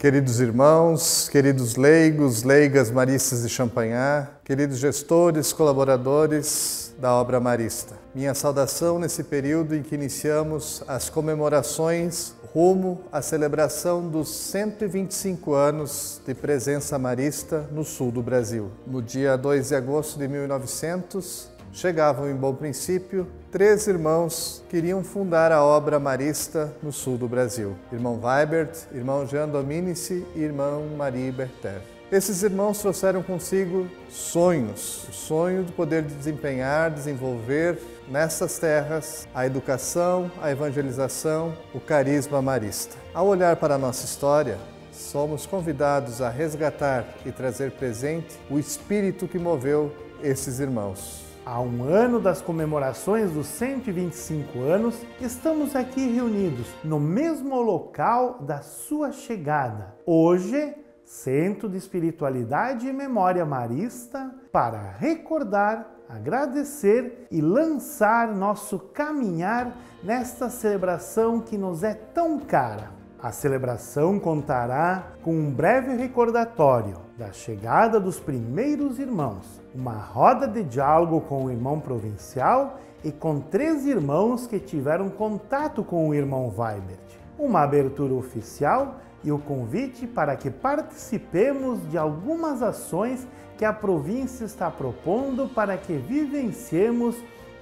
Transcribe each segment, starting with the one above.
Queridos irmãos, queridos leigos, leigas maristas de Champagnat, queridos gestores, colaboradores da obra marista. Minha saudação nesse período em que iniciamos as comemorações rumo à celebração dos 125 anos de presença marista no sul do Brasil. No dia 2 de agosto de 1900, chegavam em Bom Princípio 3 irmãos que iriam fundar a obra marista no sul do Brasil. Irmão Weibert, irmão Jean Dominici e irmão Marie Berter. Esses irmãos trouxeram consigo sonhos, o sonho de poder desempenhar, desenvolver nessas terras a educação, a evangelização, o carisma marista. Ao olhar para a nossa história, somos convidados a resgatar e trazer presente o espírito que moveu esses irmãos. Há um ano das comemorações dos 125 anos, estamos aqui reunidos no mesmo local da sua chegada. Hoje, Centro de Espiritualidade e Memória Marista, para recordar, agradecer e lançar nosso caminhar nesta celebração que nos é tão cara. A celebração contará com um breve recordatório da chegada dos primeiros irmãos, uma roda de diálogo com o irmão provincial e com 3 irmãos que tiveram contato com o irmão Weibert, uma abertura oficial e o convite para que participemos de algumas ações que a província está propondo para que vivenciemos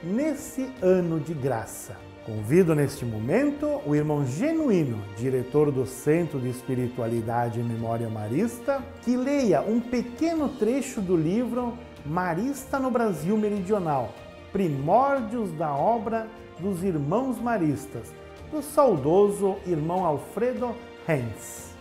nesse ano de graça. Convido neste momento o irmão Genuíno, diretor do Centro de Espiritualidade e Memória Marista, que leia um pequeno trecho do livro Marista no Brasil Meridional, Primórdios da Obra dos Irmãos Maristas, do saudoso irmão Alfredo Hens.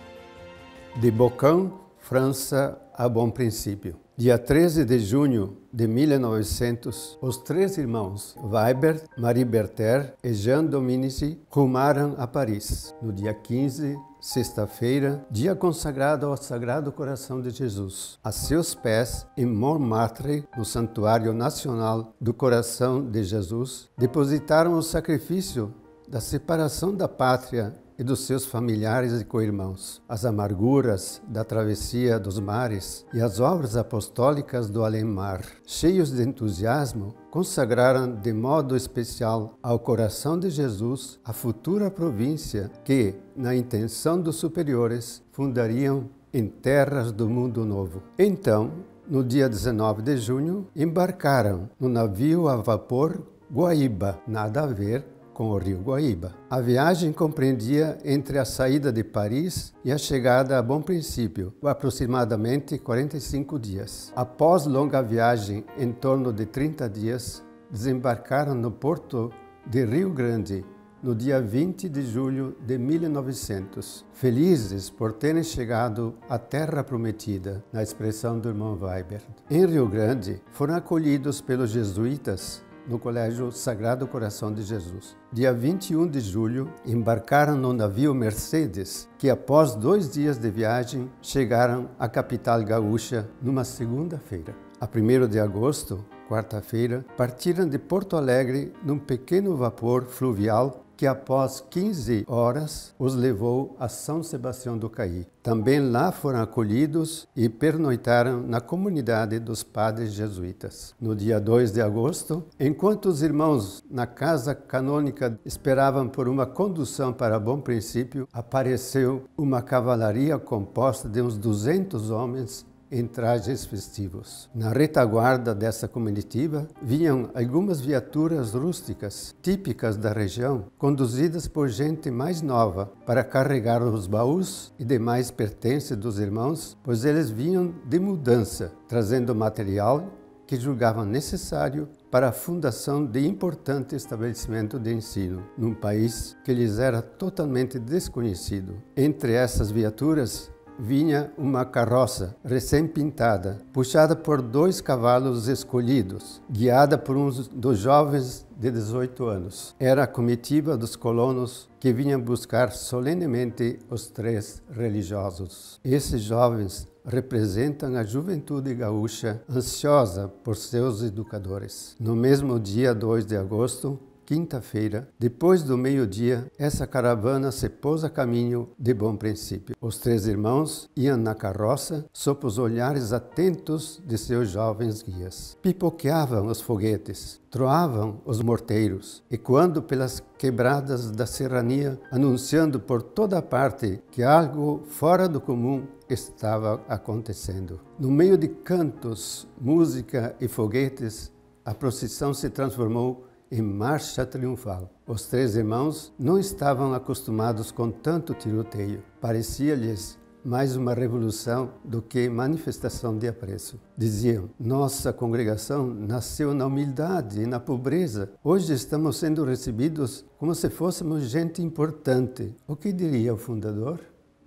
De Bocão, França, a Bom Princípio. Dia 13 de junho de 1900, os 3 irmãos, Weibert, Marie Berter e Jean Dominici, rumaram a Paris. No dia 15, sexta-feira, dia consagrado ao Sagrado Coração de Jesus. A seus pés, em Montmartre, no Santuário Nacional do Coração de Jesus, depositaram o sacrifício da separação da pátria e dos seus familiares e co-irmãos, as amarguras da travessia dos mares e as obras apostólicas do além-mar. Cheios de entusiasmo, consagraram de modo especial ao coração de Jesus a futura província que, na intenção dos superiores, fundariam em terras do Mundo Novo. Então, no dia 19 de junho, embarcaram no navio a vapor Guaíba, nada a ver com o rio Guaíba. A viagem compreendia entre a saída de Paris e a chegada a Bom Princípio, aproximadamente 45 dias. Após longa viagem, em torno de 30 dias, desembarcaram no porto de Rio Grande, no dia 20 de julho de 1900, felizes por terem chegado à Terra Prometida, na expressão do irmão Weibert. Em Rio Grande, foram acolhidos pelos jesuítas no Colégio Sagrado Coração de Jesus. Dia 21 de julho, embarcaram no navio Mercedes, que após 2 dias de viagem, chegaram à capital gaúcha numa segunda-feira. A 1º de agosto, quarta-feira, partiram de Porto Alegre num pequeno vapor fluvial que após 15 horas os levou a São Sebastião do Caí. Também lá foram acolhidos e pernoitaram na comunidade dos padres jesuítas. No dia 2 de agosto, enquanto os irmãos na casa canônica esperavam por uma condução para Bom Princípio, apareceu uma cavalaria composta de uns 200 homens em trajes festivos. Na retaguarda dessa comitiva vinham algumas viaturas rústicas, típicas da região, conduzidas por gente mais nova para carregar os baús e demais pertences dos irmãos, pois eles vinham de mudança, trazendo material que julgavam necessário para a fundação de importante estabelecimento de ensino, num país que lhes era totalmente desconhecido. Entre essas viaturas, vinha uma carroça recém-pintada, puxada por 2 cavalos escolhidos, guiada por um dos jovens de 18 anos. Era a comitiva dos colonos que vinham buscar solenemente os 3 religiosos. Esses jovens representam a juventude gaúcha ansiosa por seus educadores. No mesmo dia 2 de agosto, quinta-feira, depois do meio-dia, essa caravana se pôs a caminho de Bom Princípio. Os 3 irmãos iam na carroça sob os olhares atentos de seus jovens guias. Pipoqueavam os foguetes, troavam os morteiros, e quando pelas quebradas da serrania, anunciando por toda parte que algo fora do comum estava acontecendo. No meio de cantos, música e foguetes, a procissão se transformou em marcha triunfal. Os 3 irmãos não estavam acostumados com tanto tiroteio. Parecia-lhes mais uma revolução do que manifestação de apreço. Diziam: nossa congregação nasceu na humildade e na pobreza. Hoje estamos sendo recebidos como se fôssemos gente importante. O que diria o fundador?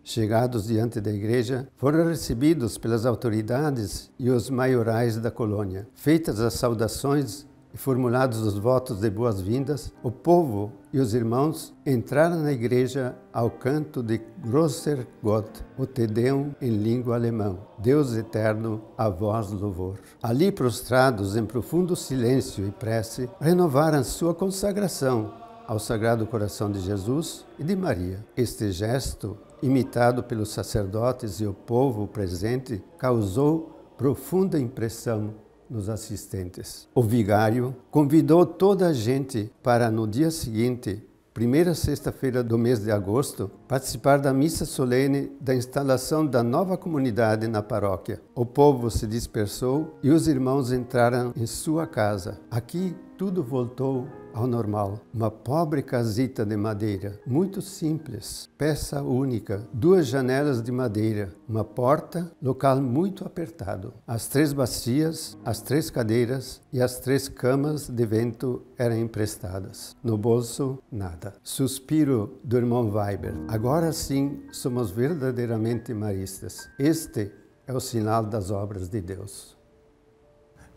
Chegados diante da igreja, foram recebidos pelas autoridades e os maiorais da colônia. Feitas as saudações e formulados os votos de boas-vindas, o povo e os irmãos entraram na igreja ao canto de Grosser Gott, o Te Deum em língua alemã, Deus eterno, a vós louvor. Ali, prostrados em profundo silêncio e prece, renovaram sua consagração ao Sagrado Coração de Jesus e de Maria. Este gesto, imitado pelos sacerdotes e o povo presente, causou profunda impressão nos assistentes. O vigário convidou toda a gente para, no dia seguinte, primeira sexta-feira do mês de agosto, participar da missa solene da instalação da nova comunidade na paróquia. O povo se dispersou e os irmãos entraram em sua casa. Aqui tudo voltou ao normal. Uma pobre casita de madeira, muito simples, peça única, 2 janelas de madeira, uma porta, local muito apertado. As 3 bacias, as 3 cadeiras e as 3 camas de vento eram emprestadas. No bolso, nada. Suspiro do irmão Weber. Agora sim somos verdadeiramente maristas. Este é o sinal das obras de Deus.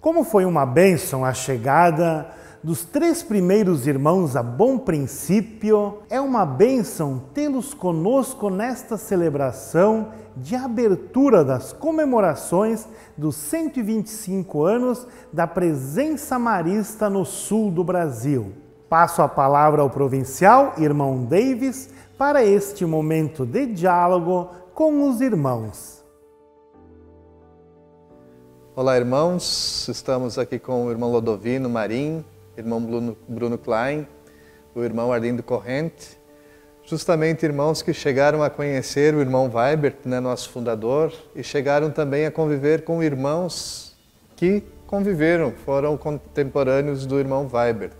Como foi uma bênção a chegada dos 3 primeiros irmãos a Bom Princípio, é uma bênção tê-los conosco nesta celebração de abertura das comemorações dos 125 anos da presença marista no sul do Brasil. Passo a palavra ao provincial, irmão Davis, para este momento de diálogo com os irmãos. Olá, irmãos. Estamos aqui com o irmão Lodovino Marim, irmão Bruno Klein, o irmão Arlindo Corrente, justamente irmãos que chegaram a conhecer o irmão Weibert, né, nosso fundador, e chegaram também a conviver com irmãos que conviveram, foram contemporâneos do irmão Weibert.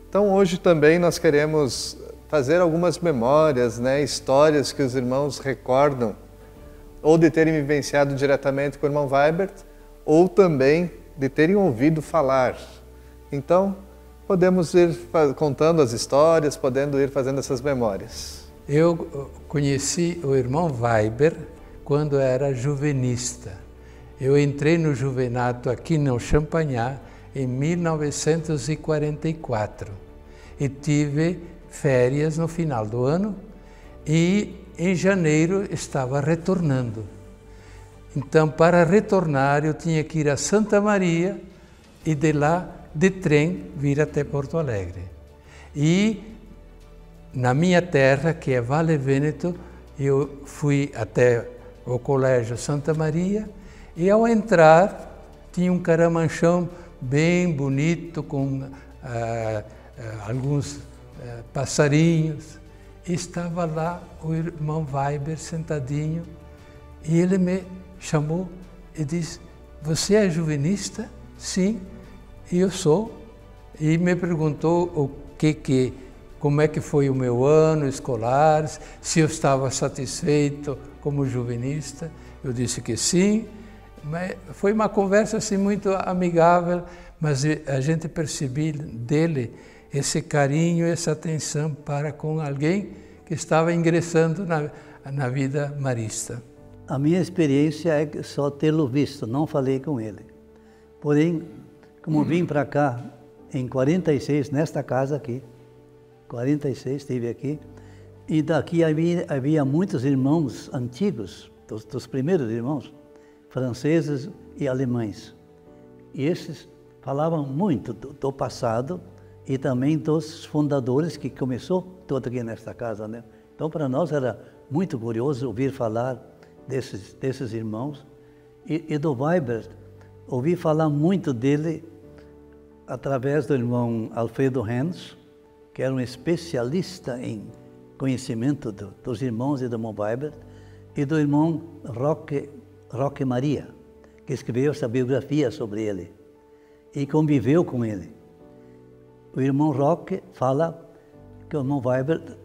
Então hoje também nós queremos fazer algumas memórias, né, histórias que os irmãos recordam, ou de terem vivenciado diretamente com o irmão Weibert, ou também de terem ouvido falar. Então, podemos ir contando as histórias, podendo ir fazendo essas memórias. Eu conheci o irmão Weber quando era juvenista. Eu entrei no juvenato aqui no Champagnat em 1944 e tive férias no final do ano e em janeiro estava retornando. Então, para retornar, eu tinha que ir a Santa Maria e de lá, de trem, vir até Porto Alegre. E na minha terra, que é Vale Vêneto, eu fui até o Colégio Santa Maria e ao entrar tinha um caramanchão bem bonito com alguns passarinhos. E estava lá o irmão Weber sentadinho e ele me chamou e disse: "Você é juvenista?" "Sim, eu sou." E me perguntou como é que foi o meu ano escolar, se eu estava satisfeito como juvenista. Eu disse que sim, mas foi uma conversa assim muito amigável, mas a gente percebeu dele esse carinho, essa atenção para com alguém que estava ingressando na vida marista. A minha experiência é só tê-lo visto, não falei com ele. Porém, como vim para cá em 46, nesta casa aqui, 46 estive aqui, e daqui havia muitos irmãos antigos, dos primeiros irmãos, franceses e alemães. E esses falavam muito do passado e também dos fundadores que começou tudo aqui nesta casa, né? Então, para nós era muito curioso ouvir falar desses irmãos. E do Weibert, ouvi falar muito dele através do irmão Alfredo Hens, que era um especialista em conhecimento dos irmãos e do irmão Weibert, e do irmão Roque Maria, que escreveu essa biografia sobre ele e conviveu com ele. O irmão Roque fala que o irmão Weibert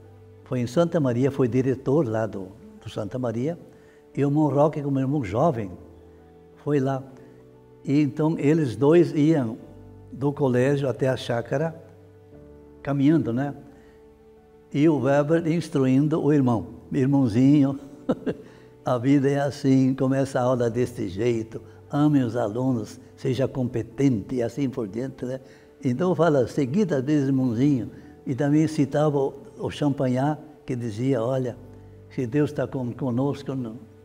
foi em Santa Maria, foi diretor lá do Santa Maria, e o irmão Roque, como irmão jovem, foi lá. E então eles dois iam do colégio até a chácara, caminhando, né? E o Weibert instruindo o irmãozinho, a vida é assim, começa a aula deste jeito, ame os alunos, seja competente e assim por diante, né? Então fala seguidas vezes irmãozinho, e também citava o Champagnat, que dizia, olha, se Deus está conosco,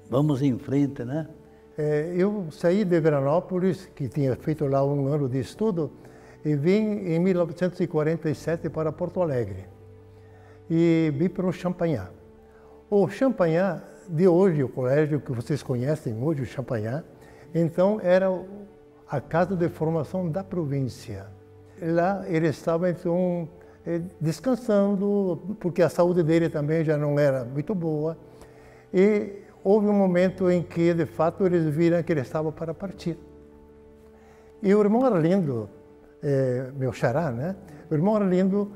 vamos em frente, né? Eu saí de Veranópolis, que tinha feito lá um ano de estudo, e vim em 1947 para Porto Alegre. E vim para o Champagnat. O Champagnat de hoje, o colégio que vocês conhecem hoje, o Champagnat, então era a casa de formação da província. Lá ele estava então descansando, porque a saúde dele também já não era muito boa. E houve um momento em que, de fato, eles viram que ele estava para partir. E o irmão Arlindo, meu xará, né? O irmão Arlindo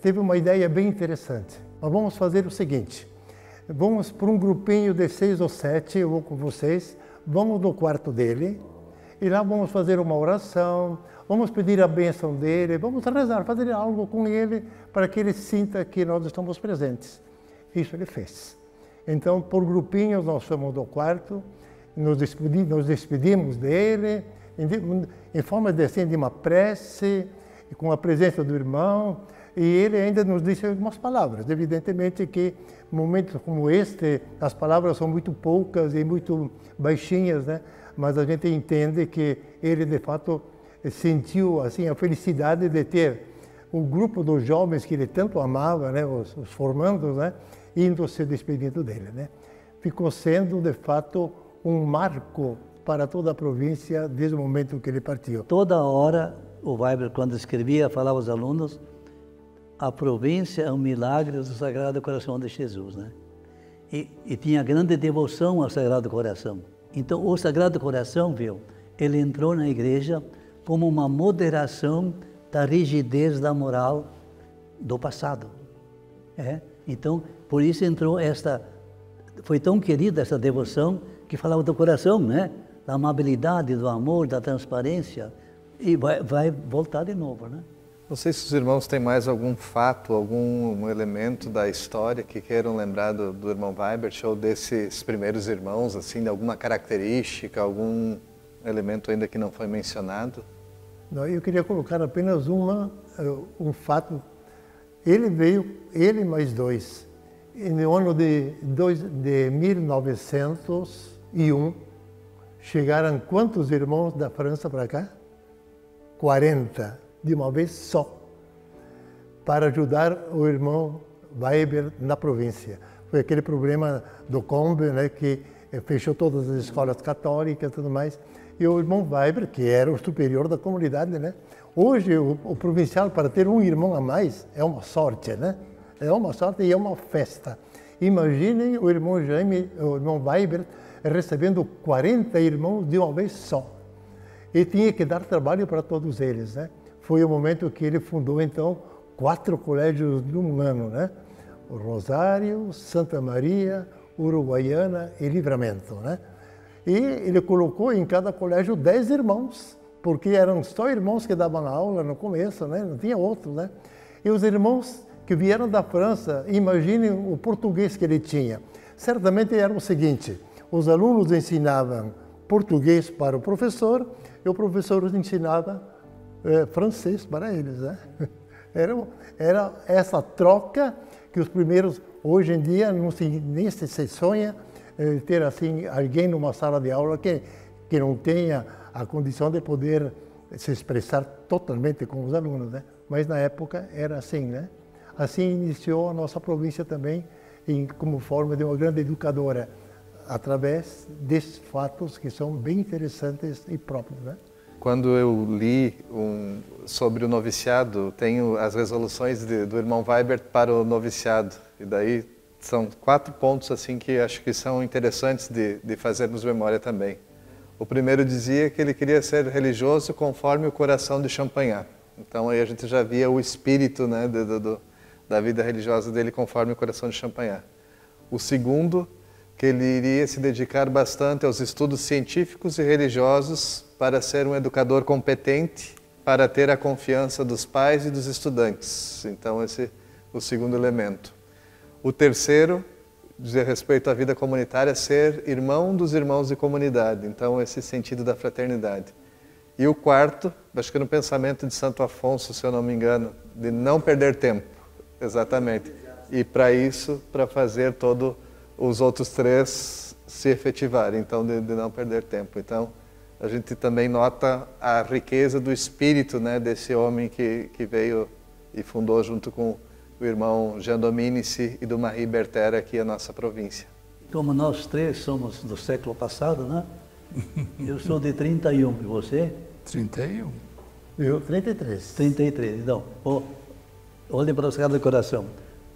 teve uma ideia bem interessante. Nós vamos fazer o seguinte, vamos por um grupinho de 6 ou 7, eu vou com vocês, vamos no quarto dele, e lá vamos fazer uma oração, vamos pedir a bênção dele, vamos rezar, fazer algo com ele, para que ele sinta que nós estamos presentes. Isso ele fez. Então, por grupinhos, nós fomos do quarto, nos despedimos dele, em forma de uma prece, com a presença do irmão, e ele ainda nos disse algumas palavras. Evidentemente que, em momentos como este, as palavras são muito poucas e muito baixinhas, né? Mas a gente entende que ele, de fato, sentiu assim, a felicidade de ter um grupo dos jovens que ele tanto amava, né? Os formandos, né? Indo se despedindo dele, né? Ficou sendo, de fato, um marco para toda a província desde o momento que ele partiu. Toda hora, o Weibert, quando escrevia, falava aos alunos, a província é um milagre do Sagrado Coração de Jesus, né? E tinha grande devoção ao Sagrado Coração. Então, o Sagrado Coração, viu, ele entrou na igreja como uma moderação da rigidez da moral do passado. Então, por isso entrou foi tão querida essa devoção que falava do coração, né? Da amabilidade, do amor, da transparência, e vai voltar de novo, né? Não sei se os irmãos têm mais algum fato, algum elemento da história que queiram lembrar do irmão Weibert ou desses primeiros irmãos, assim, de alguma característica, algum elemento ainda que não foi mencionado? Não, eu queria colocar apenas um fato. Ele veio, ele mais dois. E no ano de 1901, chegaram quantos irmãos da França para cá? 40, de uma vez só, para ajudar o irmão Weibert na província. Foi aquele problema do Combe, né, que fechou todas as escolas católicas e tudo mais. E o irmão Weibert, que era o superior da comunidade, né? Hoje, o provincial, para ter um irmão a mais, é uma sorte, né? É uma sorte e é uma festa. Imaginem o irmão Jaime, o irmão Weibert, recebendo 40 irmãos de uma vez só. E tinha que dar trabalho para todos eles, né? Foi o momento que ele fundou, então, 4 colégios num ano, né? O Rosário, Santa Maria, Uruguaiana e Livramento, né? E ele colocou em cada colégio 10 irmãos, porque eram só irmãos que davam aula no começo, né? Não tinha outros, né? E os irmãos que vieram da França, imaginem o português que ele tinha. Certamente era o seguinte, os alunos ensinavam português para o professor e o professor os ensinava francês para eles, né? Era essa troca que os primeiros, hoje em dia, nem se sonha ter assim alguém numa sala de aula que não tenha a condição de poder se expressar totalmente com os alunos, né? mas na época era assim, né? Assim iniciou a nossa província também, como forma de uma grande educadora, através desses fatos que são bem interessantes e próprios, né? Quando eu li sobre o noviciado, tenho as resoluções do irmão Weibert para o noviciado, e daí são 4 pontos assim que acho que são interessantes de fazermos memória também. O primeiro dizia que ele queria ser religioso conforme o coração de Champagnat. Então aí a gente já via o espírito, né, da vida religiosa dele conforme o coração de Champagnat. O segundo, que ele iria se dedicar bastante aos estudos científicos e religiosos para ser um educador competente, para ter a confiança dos pais e dos estudantes. Então esse é o segundo elemento. O terceiro, dizer respeito à vida comunitária, ser irmão dos irmãos de comunidade. Então esse sentido da fraternidade. E o quarto, acho que no pensamento de Santo Afonso, se eu não me engano, de não perder tempo. Exatamente. E para isso, para fazer todos os outros 3 se efetivarem, então de não perder tempo. Então, a gente também nota a riqueza do espírito, né, desse homem que veio e fundou junto com o irmão Jean Dominici e do Marie Berter aqui a nossa província. Como nós 3 somos do século passado, né? Eu sou de 31, e você? 31. Eu, 33. 33, então, olhem para o Sagrado Coração.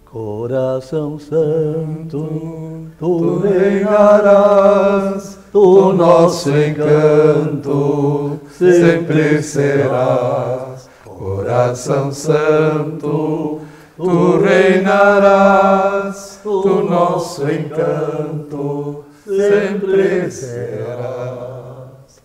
Coração Santo, tu reinarás, tu nosso encanto sempre serás. Coração Santo, tu reinarás, tu nosso encanto sempre serás.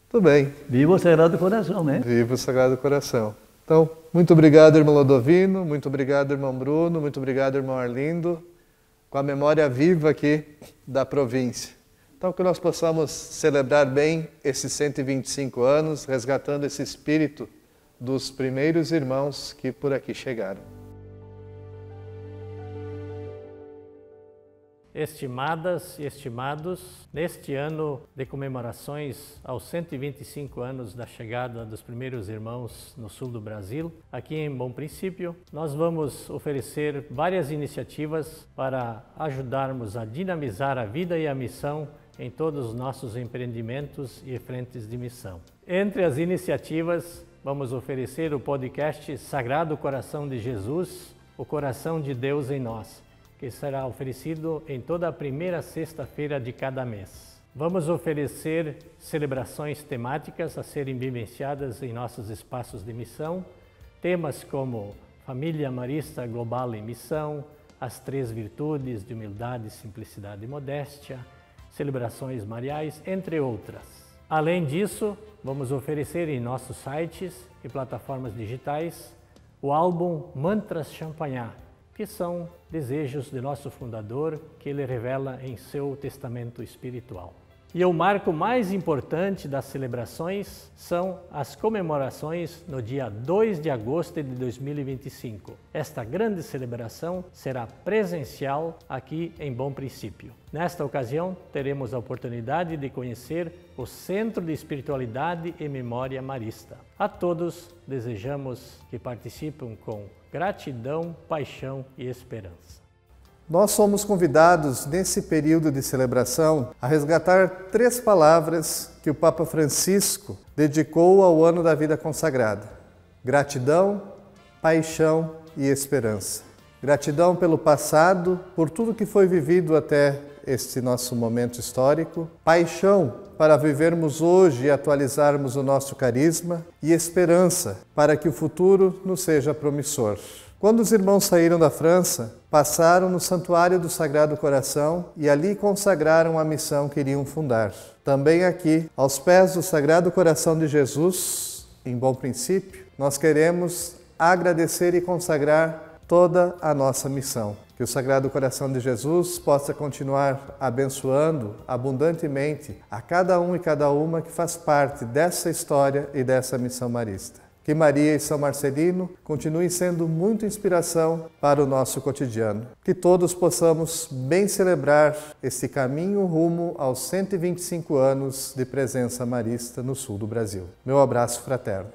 Tudo bem. Viva o Sagrado Coração, né? Viva o Sagrado Coração. Então, muito obrigado, irmão Lodovino, muito obrigado, irmão Bruno, muito obrigado, irmão Arlindo, com a memória viva aqui da província. Então, que nós possamos celebrar bem esses 125 anos, resgatando esse espírito dos primeiros irmãos que por aqui chegaram. Estimadas e estimados, neste ano de comemorações aos 125 anos da chegada dos primeiros irmãos no sul do Brasil, aqui em Bom Princípio, nós vamos oferecer várias iniciativas para ajudarmos a dinamizar a vida e a missão em todos os nossos empreendimentos e frentes de missão. Entre as iniciativas, vamos oferecer o podcast Sagrado Coração de Jesus, o Coração de Deus em Nós, que será oferecido em toda a primeira sexta-feira de cada mês. Vamos oferecer celebrações temáticas a serem vivenciadas em nossos espaços de missão, temas como Família Marista Global em Missão, as 3 virtudes de humildade, simplicidade e modéstia, celebrações mariais, entre outras. Além disso, vamos oferecer em nossos sites e plataformas digitais o álbum Mantras Champagnat, que são desejos de nosso fundador que ele revela em seu testamento espiritual. E o marco mais importante das celebrações são as comemorações no dia 2 de agosto de 2025. Esta grande celebração será presencial aqui em Bom Princípio. Nesta ocasião, teremos a oportunidade de conhecer o Centro de Espiritualidade e Memória Marista. A todos desejamos que participem com gratidão, paixão e esperança. Nós somos convidados, nesse período de celebração, a resgatar 3 palavras que o Papa Francisco dedicou ao ano da vida consagrada: gratidão, paixão e esperança. Gratidão pelo passado, por tudo que foi vivido até este nosso momento histórico. Paixão para vivermos hoje e atualizarmos o nosso carisma. E esperança para que o futuro nos seja promissor. Quando os irmãos saíram da França, passaram no Santuário do Sagrado Coração e ali consagraram a missão que iriam fundar. Também aqui, aos pés do Sagrado Coração de Jesus, em Bom Princípio, nós queremos agradecer e consagrar toda a nossa missão. Que o Sagrado Coração de Jesus possa continuar abençoando abundantemente a cada um e cada uma que faz parte dessa história e dessa missão marista. Que Maria e São Marcelino continuem sendo muita inspiração para o nosso cotidiano. Que todos possamos bem celebrar este caminho rumo aos 125 anos de presença marista no sul do Brasil. Meu abraço fraterno.